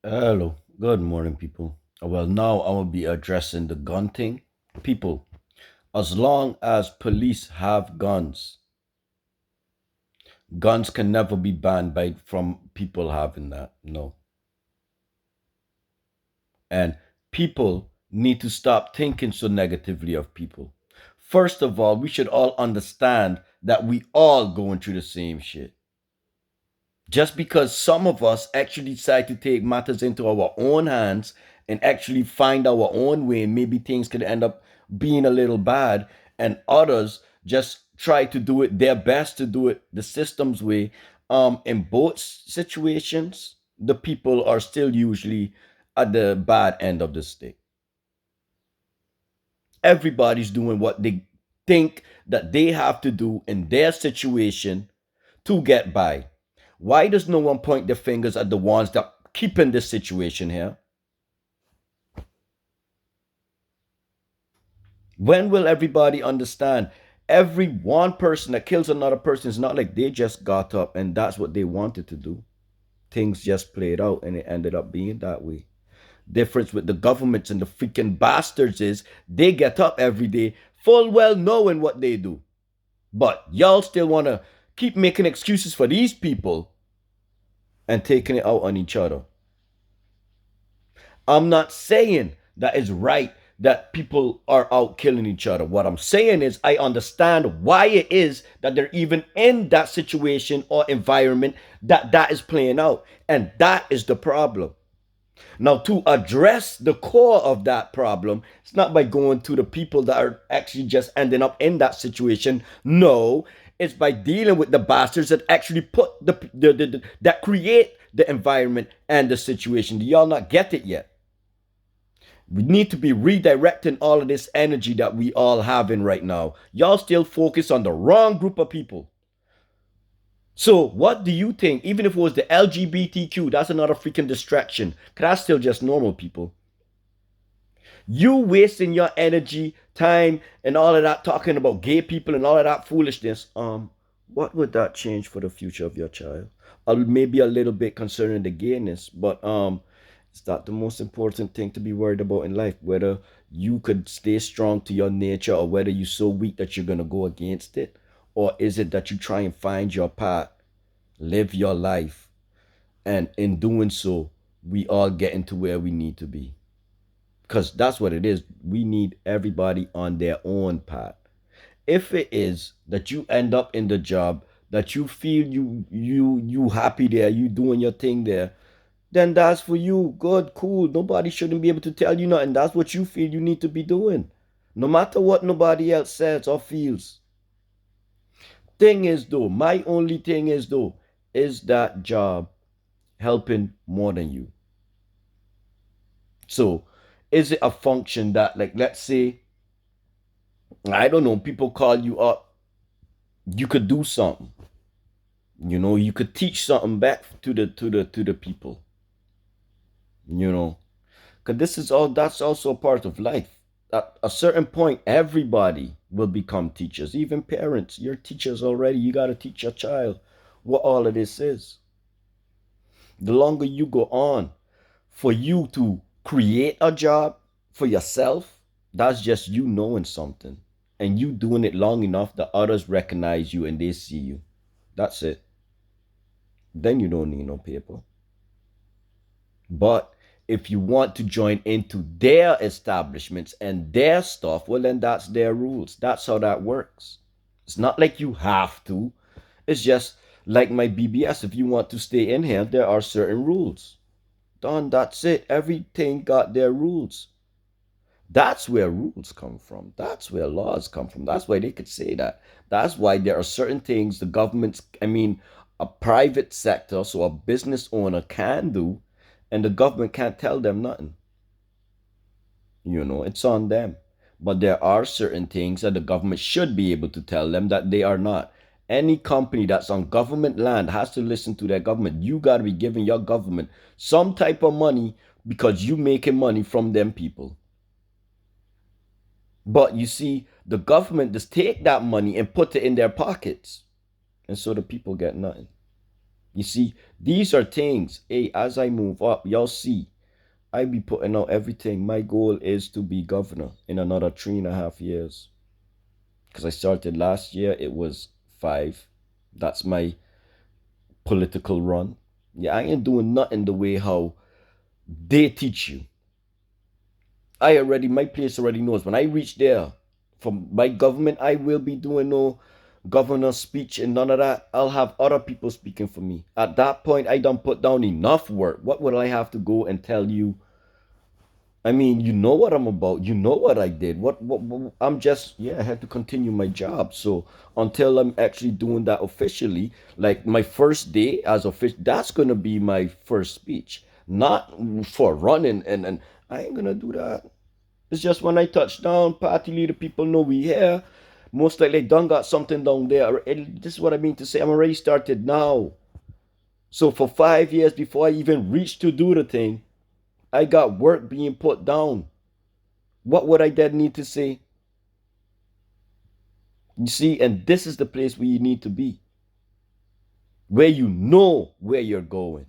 Hello, good morning, people. Well, now I will be addressing the gun thing. People, as long as police have guns, guns can never be banned by from people having that. No, and people need to stop thinking so negatively of people. First of all, we should all understand that we all going through the same shit. Just because some of us actually decide to take matters into our own hands and actually find our own way, maybe things could end up being a little bad, and others just try to do it their best to do it the system's way. In both situations, the people are still usually at the bad end of the stick. Everybody's doing what they think that they have to do in their situation to get by. Why does no one point their fingers at the ones that keep in this situation here? When will everybody understand? Every one person that kills another person is not like they just got up and that's what they wanted to do. Things just played out and it ended up being that way. Difference with the governments and the freaking bastards is they get up every day full well knowing what they do. But y'all still want to keep making excuses for these people and taking it out on each other. I'm not saying that it's right that people are out killing each other. What I'm saying is, I understand why it is that they're even in that situation or environment that is playing out. And that is the problem. Now, to address the core of that problem, it's not by going to the people that are actually just ending up in that situation. No, it's by dealing with the bastards that actually put that create the environment and the situation. Do y'all not get it yet? We need to be redirecting all of this energy that we all having right now. Y'all still focus on the wrong group of people. So, what do you think? Even if it was the LGBTQ, that's another freaking distraction. Cause that's still just normal people. You wasting your energy, time, and all of that talking about gay people and all of that foolishness. What would that change for the future of your child? Maybe a little bit concerning the gayness, but it's not the most important thing to be worried about in life. Whether you could stay strong to your nature or whether you're so weak that you're gonna go against it, or is it that you try and find your path, live your life, and in doing so, we all get into where we need to be because that's what it is. We need everybody on their own path. If it is that you end up in the job that you feel you happy there, you doing your thing there, then that's for you. Good, cool. Nobody shouldn't be able to tell you nothing. That's what you feel you need to be doing. No matter what nobody else says or feels. Thing is though, my only thing is though, is that job helping more than you? So is it a function that, like, let's say, I don't know, people call you up, you could do something. You could teach something back to the people. You know, because this is all that's also a part of life. At a certain point, everybody will become teachers, even parents. You're teachers already. You got to teach your child what all of this is. The longer you go on, for you to create a job for yourself, that's just you knowing something and you doing it long enough that others recognize you and they see you. That's it. Then you don't need no paper. But if you want to join into their establishments and their stuff, well, then that's their rules. That's how that works. It's not like you have to. It's just like my BBS. If you want to stay in here, there are certain rules. Done. That's it. Everything got their rules. That's where rules come from. That's where laws come from. That's why they could say that. That's why there are certain things the government's, I mean, a private sector, so a business owner can do, and the government can't tell them nothing. It's on them. But there are certain things that the government should be able to tell them that they are not. Any company that's on government land has to listen to their government. You got to be giving your government some type of money because you making money from them people. But you see, the government just take that money and put it in their pockets. And so the people get nothing. You see, these are things. Hey, as I move up, y'all see, I be putting out everything. My goal is to be governor in another 3.5 years. Because I started last year, it was 5. That's my political run. Yeah, I ain't doing nothing the way how they teach you. My place already knows when I reach there from my government, I will be doing no governor speech and none of that. I'll have other people speaking for me. At that point, I done put down enough work. What would I have to go and tell you? I mean, you know what I'm about. You know what I did. I'm just, yeah, I had to continue my job. So until I'm actually doing that officially, like my first day as official, that's gonna be my first speech. Not for running and I ain't gonna do that. It's just when I touch down, party leader people know we here. Most likely done got something down there. This is what I mean to say. I'm already started now. So for 5 years before I even reached to do the thing, I got work being put down. What would I then need to say? You see, and this is the place where you need to be, where you know where you're going.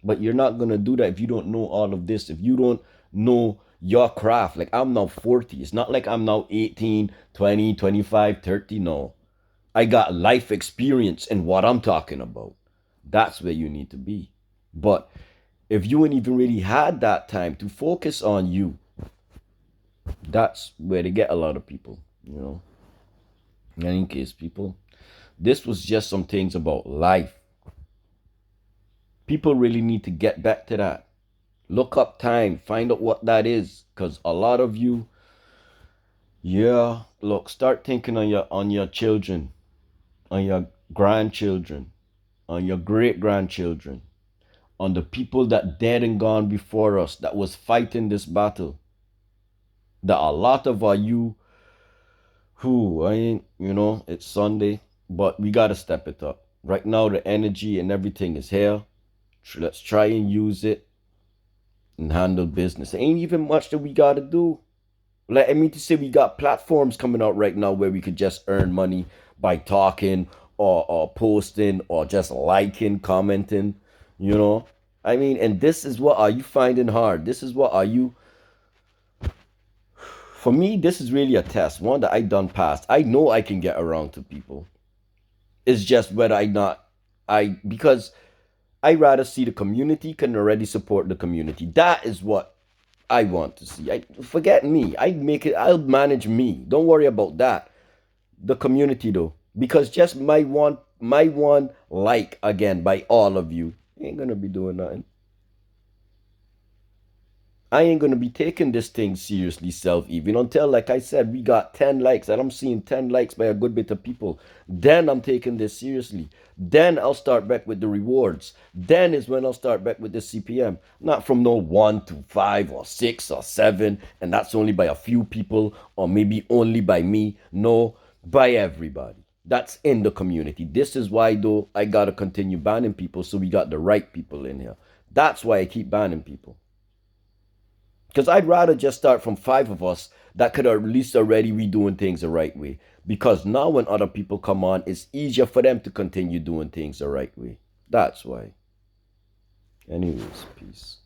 But you're not going to do that if you don't know all of this, if you don't know your craft. Like I'm now 40. It's not like I'm now 18, 20, 25, 30. No. I got life experience in what I'm talking about. That's where you need to be. But if you ain't even really had that time to focus on you, that's where they get a lot of people, you know. In any case, people, this was just some things about life. People really need to get back to that. Look up time, find out what that is. Because a lot of you, yeah, look, start thinking on your children, on your grandchildren, on your great grandchildren, on the people that dead and gone before us that was fighting this battle. That a lot of our you who I ain't, it's Sunday, but we gotta step it up. Right now the energy and everything is here. Let's try and use it and handle business. Ain't even much that we gotta do. Like I mean to say we got platforms coming out right now where we could just earn money by talking or posting or just liking, commenting, you know. I mean, and this is what are you finding hard? This is what are you for me, this is really a test. One that I done passed. I know I can get around to people. It's just whether I not I because I rather see the community can already support the community. That is what I want to see. I forget me. I make it. I'll manage me. Don't worry about that. The community though, because just my one like again by all of you ain't gonna be doing nothing. I ain't gonna be taking this thing seriously, self even until, like I said, we got 10 likes, and I'm seeing 10 likes by a good bit of people. Then I'm taking this seriously. Then I'll start back with the rewards. Then is when I'll start back with the CPM. Not from no 1 to 5 or 6 or 7, and that's only by a few people, or maybe only by me. No, by everybody. That's in the community. This is why, though, I gotta continue banning people so we got the right people in here. That's why I keep banning people. Because I'd rather just start from 5 of us that could at least already be doing things the right way. Because now when other people come on, it's easier for them to continue doing things the right way. That's why. Anyways, peace.